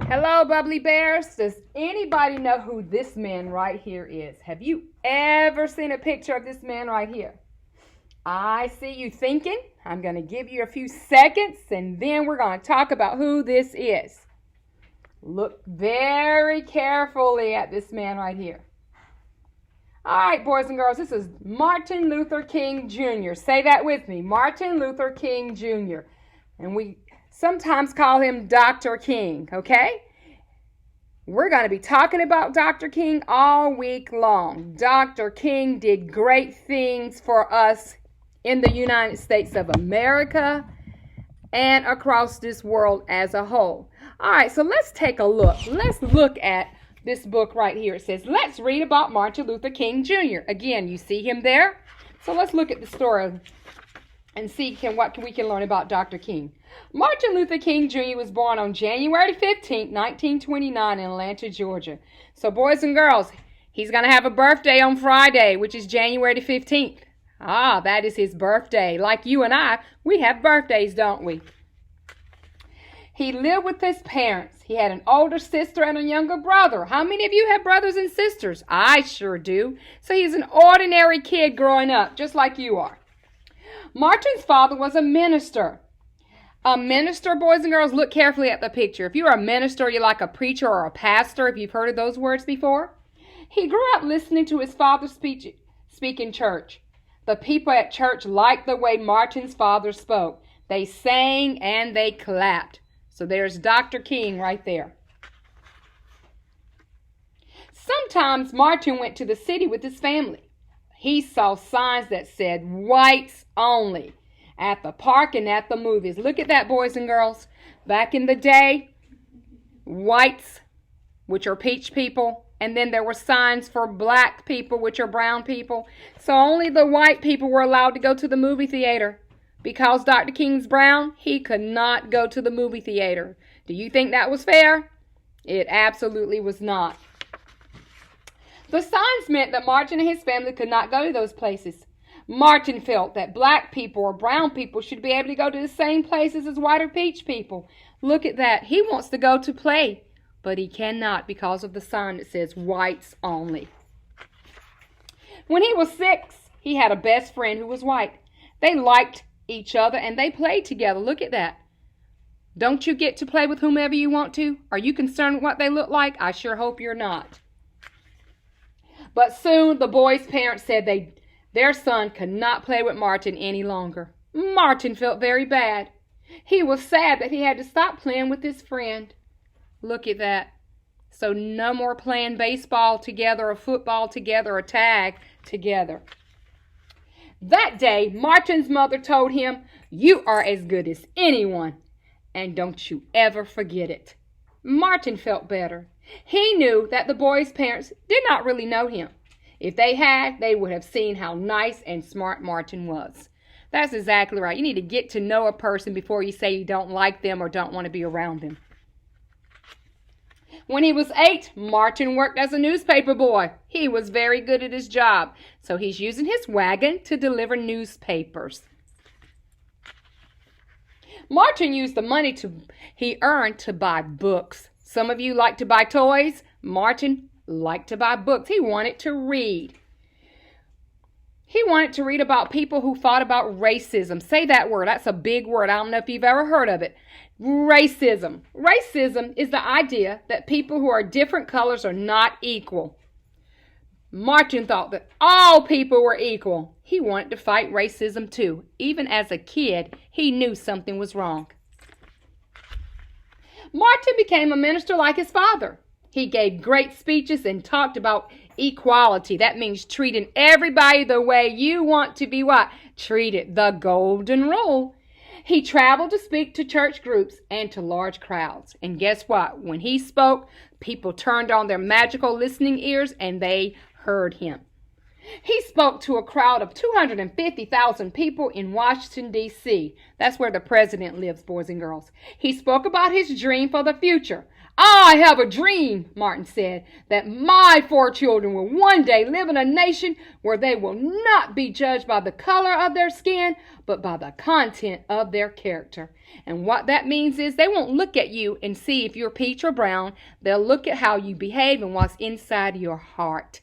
Hello, Bubbly Bears. Does anybody know who this man right here is? Have you ever seen a picture of this man right here? I see you thinking. I'm going to give you a few seconds and then we're going to talk about who this is. Look very carefully at this man right here. All right, boys and girls, this is Martin Luther King Jr. Say that with me, Martin Luther King Jr. And we sometimes call him Dr. King, okay? We're going to be talking about Dr. King all week long. Dr. King did great things for us in the United States of America and across this world as a whole. All right, so let's take a look. Let's look at this book right here. It says, let's read about Martin Luther King Jr. Again, you see him there? So let's look at the story and see what we can learn about Dr. King. Martin Luther King Jr. was born on January 15, 1929 in Atlanta, Georgia. So boys and girls, he's going to have a birthday on Friday, which is January 15th. Ah, that is his birthday. Like you and I, we have birthdays, don't we? He lived with his parents. He had an older sister and a younger brother. How many of you have brothers and sisters? I sure do. So he's an ordinary kid growing up, just like you are. Martin's father was a minister. A minister, boys and girls, look carefully at the picture. If you're a minister, you're like a preacher or a pastor, if you've heard of those words before. He grew up listening to his father speak in church. The people at church liked the way Martin's father spoke. They sang and they clapped. So there's Dr. King right there. Sometimes Martin went to the city with his family. He saw signs that said whites only at the park and at the movies. Look at that, boys and girls. Back in the day, whites, which are peach people, and then there were signs for black people, which are brown people. So only the white people were allowed to go to the movie theater. Because Dr. King's brown, he could not go to the movie theater. Do you think that was fair? It absolutely was not. The signs meant that Martin and his family could not go to those places. Martin felt that black people or brown people should be able to go to the same places as white or peach people. Look at that. He wants to go to play, but he cannot because of the sign that says whites only. When he was 6, he had a best friend who was white. They liked each other and they played together. Look at that. Don't you get to play with whomever you want to? Are you concerned with what they look like? I sure hope you're not. But soon the boy's parents said their son could not play with Martin any longer. Martin felt very bad. He was sad that he had to stop playing with his friend. Look at that. So no more playing baseball together or football together or tag together. That day, Martin's mother told him, "You are as good as anyone, and don't you ever forget it." Martin felt better. He knew that the boy's parents did not really know him. If they had, they would have seen how nice and smart Martin was. That's exactly right. You need to get to know a person before you say you don't like them or don't want to be around them. When he was 8, Martin worked as a newspaper boy. He was very good at his job, so he's using his wagon to deliver newspapers. Martin used the money he earned to buy books. Some of you like to buy toys. Martin liked to buy books. He wanted to read. He wanted to read about people who fought about racism. Say that word. That's a big word. I don't know if you've ever heard of it. Racism. Racism is the idea that people who are different colors are not equal. Martin thought that all people were equal. He wanted to fight racism too. Even as a kid, he knew something was wrong. Martin became a minister like his father. He gave great speeches and talked about equality. That means treating everybody the way you want to be what? Treated. The golden rule. He traveled to speak to church groups and to large crowds. And guess what? When he spoke, people turned on their magical listening ears and they heard him. He spoke to a crowd of 250,000 people in Washington, D.C. That's where the president lives, boys and girls. He spoke about his dream for the future. I have a dream, Martin said, that my 4 children will one day live in a nation where they will not be judged by the color of their skin, but by the content of their character. And what that means is they won't look at you and see if you're peach or brown. They'll look at how you behave and what's inside your heart.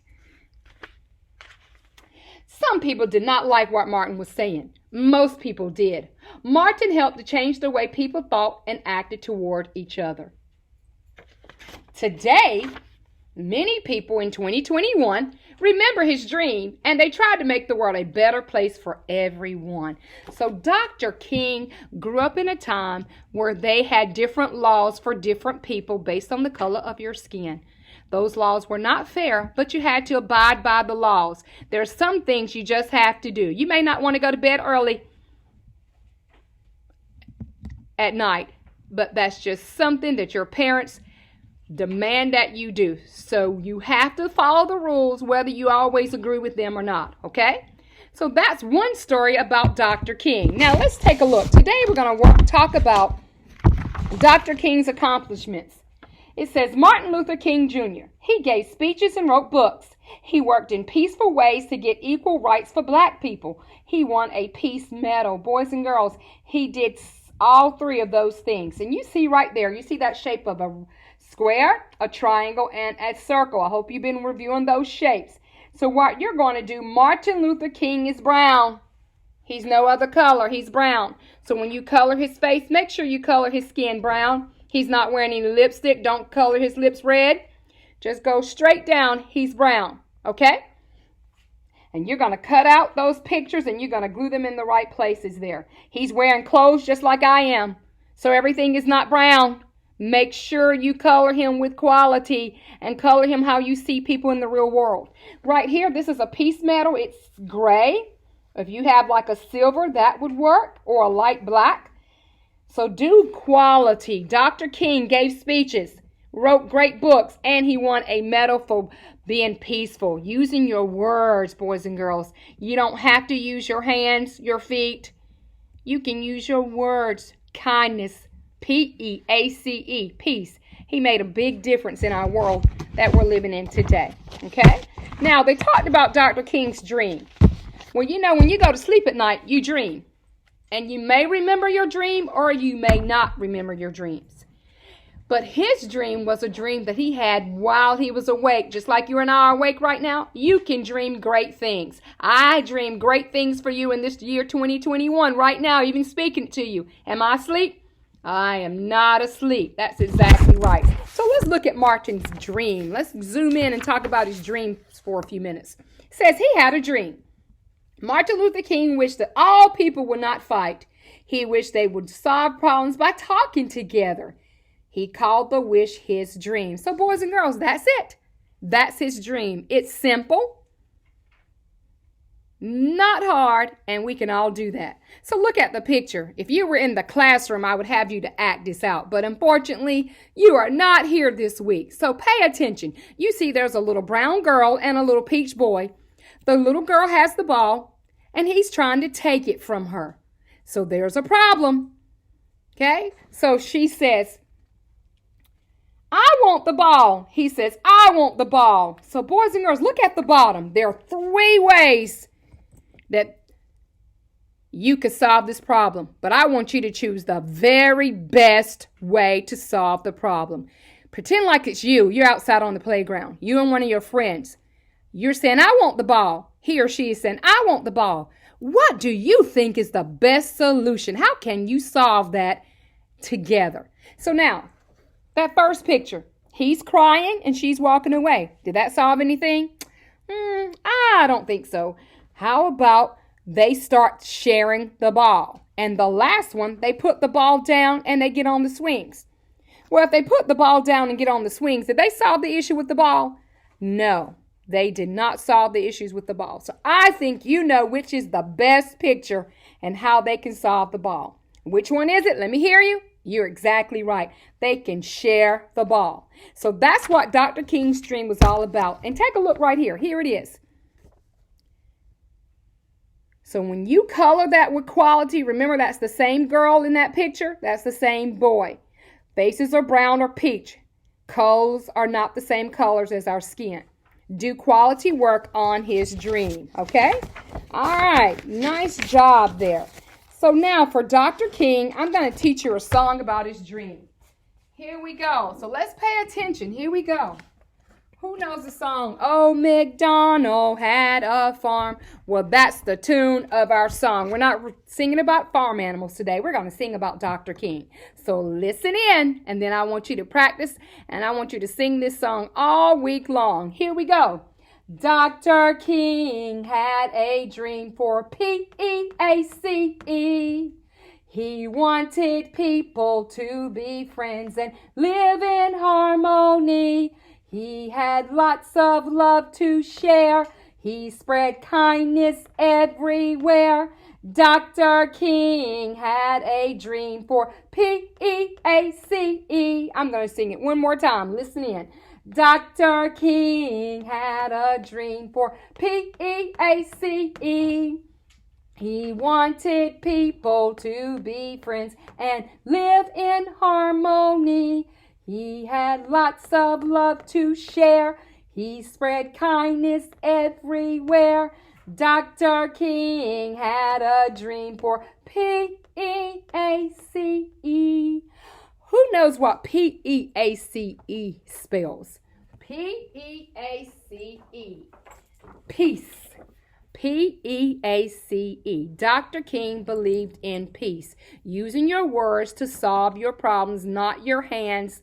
Some people did not like what Martin was saying. Most people did. Martin helped to change the way people thought and acted toward each other. Today, many people in 2021 remember his dream, and they tried to make the world a better place for everyone. So Dr. King grew up in a time where they had different laws for different people based on the color of your skin. Those laws were not fair, but you had to abide by the laws. There are some things you just have to do. You may not want to go to bed early at night, but that's just something that your parents demand that you do. So you have to follow the rules whether you always agree with them or not, okay? So that's one story about Dr. King. Now let's take a look. Today we're going to talk about Dr. King's accomplishments. It says Martin Luther King Jr. He gave speeches and wrote books. He worked in peaceful ways to get equal rights for black people. He won a peace medal. Boys and girls, he did all 3 of those things. And you see right there, you see that shape of a square, a triangle, and a circle. I hope you've been reviewing those shapes. So what you're going to do, Martin Luther King is brown. He's no other color. He's brown. So when you color his face, make sure you color his skin brown. He's not wearing any lipstick. Don't color his lips red. Just go straight down. He's brown. Okay? And you're going to cut out those pictures and you're going to glue them in the right places there. He's wearing clothes just like I am. So everything is not brown. Make sure you color him with quality and color him how you see people in the real world. Right here, this is a peace medal. It's gray. If you have like a silver, that would work, or a light black. So do quality. Dr. King gave speeches, wrote great books, and he won a medal for being peaceful. Using your words, boys and girls. You don't have to use your hands, your feet. You can use your words. Kindness. P-E-A-C-E. Peace. He made a big difference in our world that we're living in today. Okay? Now, they talked about Dr. King's dream. Well, you know, when you go to sleep at night, you dream. And you may remember your dream or you may not remember your dreams. But his dream was a dream that he had while he was awake. Just like you and I are awake right now, you can dream great things. I dream great things for you in this year 2021 right now, even speaking to you. Am I asleep? I am not asleep. That's exactly right. So let's look at Martin's dream. Let's zoom in and talk about his dreams for a few minutes. It says he had a dream. Martin Luther King wished that all people would not fight. He wished they would solve problems by talking together. He called the wish his dream. So boys and girls, that's it. That's his dream. It's simple, not hard, and we can all do that. So look at the picture. If you were in the classroom, I would have you to act this out. But unfortunately, you are not here this week. So pay attention. You see there's a little brown girl and a little peach boy. The little girl has the ball, and he's trying to take it from her. So there's a problem. Okay? So she says, I want the ball. He says, I want the ball. So boys and girls, look at the bottom. There are 3 ways that you could solve this problem. But I want you to choose the very best way to solve the problem. Pretend like it's you. You're outside on the playground. You and one of your friends. You're saying, I want the ball. He or she is saying, I want the ball. What do you think is the best solution? How can you solve that together? So now, that first picture, he's crying and she's walking away. Did that solve anything? I don't think so. How about they start sharing the ball? And the last one, they put the ball down and they get on the swings. Well, if they put the ball down and get on the swings, did they solve the issue with the ball? No. They did not solve the issues with the ball. So I think you know which is the best picture and how they can solve the ball. Which one is it? Let me hear you. You're exactly right. They can share the ball. So that's what Dr. King's dream was all about. And take a look right here. Here it is. So when you color that with quality, remember that's the same girl in that picture. That's the same boy. Faces are brown or peach. Clothes are not the same colors as our skin. Do quality work on his dream, okay? All right, nice job there. So now for Dr. King, I'm going to teach you a song about his dream. Here we go. So let's pay attention. Here we go. Who knows the song? Oh, MacDonald had a farm. Well, that's the tune of our song. We're not singing about farm animals today. We're going to sing about Dr. King. So listen in, and then I want you to practice, and I want you to sing this song all week long. Here we go. Dr. King had a dream for P-E-A-C-E. He wanted people to be friends and live in harmony. He had lots of love to share. He spread kindness everywhere. Dr. King had a dream for P-E-A-C-E. I'm going to sing it one more time. Listen in. Dr. King had a dream for P-E-A-C-E. He wanted people to be friends and live in harmony. He had lots of love to share. He spread kindness everywhere. Dr. King had a dream for P-E-A-C-E. Who knows what P-E-A-C-E spells? P-E-A-C-E. Peace. P-E-A-C-E. Dr. King believed in peace. Using your words to solve your problems, not your hands.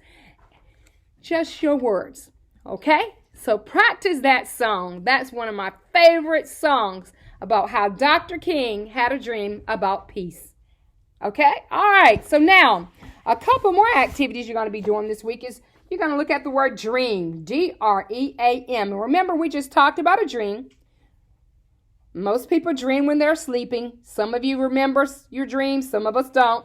Just your words. Okay? So practice that song. That's one of my favorite songs about how Dr. King had a dream about peace. Okay? All right. So now, a couple more activities you're going to be doing this week is you're going to look at the word dream. D-R-E-A-M. And remember, we just talked about a dream. Most people dream when they're sleeping. Some of you remember your dreams. Some of us don't.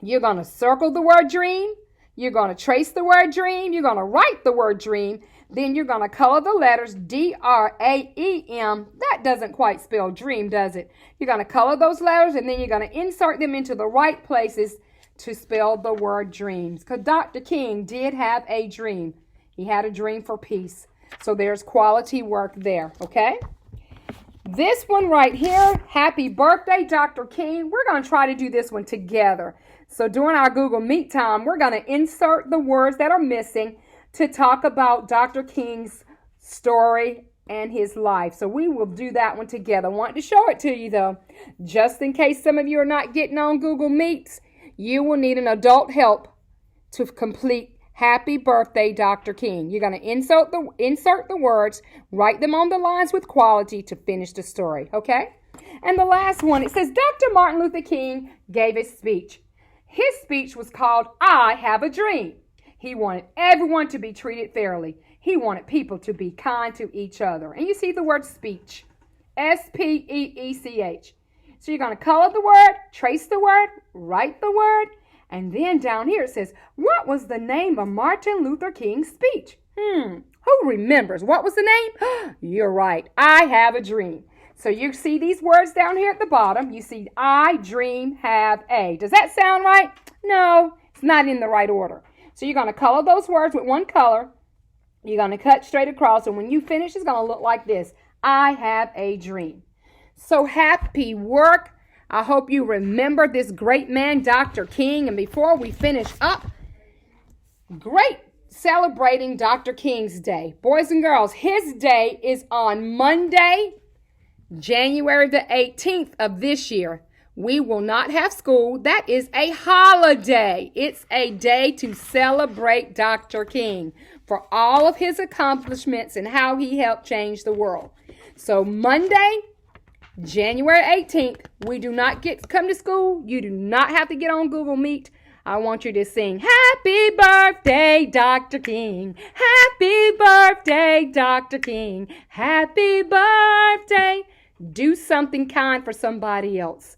You're going to circle the word dream. You're going to trace the word dream. You're going to write the word dream. Then you're going to color the letters D-R-A-E-M. That doesn't quite spell dream, does it? You're going to color those letters, and then you're going to insert them into the right places to spell the word dreams. Because Dr. King did have a dream. He had a dream for peace. So there's quality work there, okay? This one right here, happy birthday, Dr. King. We're going to try to do this one together. So during our Google Meet time, we're going to insert the words that are missing to talk about Dr. King's story and his life. So we will do that one together. I want to show it to you, though. Just in case some of you are not getting on Google Meets, you will need an adult help to complete Happy Birthday, Dr. King. You're going to insert the words, write them on the lines with quality to finish the story, okay? And the last one, it says, Dr. Martin Luther King gave a speech. His speech was called, I Have a Dream. He wanted everyone to be treated fairly. He wanted people to be kind to each other. And you see the word speech, S-P-E-E-C-H. So you're going to color the word, trace the word, write the word, and then down here it says, what was the name of Martin Luther King's speech? Who remembers? What was the name? You're right. I have a dream. So you see these words down here at the bottom. You see I, dream, have a. Does that sound right? No, it's not in the right order. So you're going to color those words with one color. You're going to cut straight across. And when you finish, it's going to look like this. I have a dream. So happy work. I hope you remember this great man, Dr. King. And before we finish up, great celebrating Dr. King's Day. Boys and girls, his day is on Monday, January the 18th of this year. We will not have school. That is a holiday. It's a day to celebrate Dr. King for all of his accomplishments and how he helped change the world. So Monday, January 18th, we do not get to come to school. You do not have to get on Google Meet. I want you to sing, Happy Birthday, Dr. King. Happy Birthday, Dr. King. Happy birthday. Do something kind for somebody else.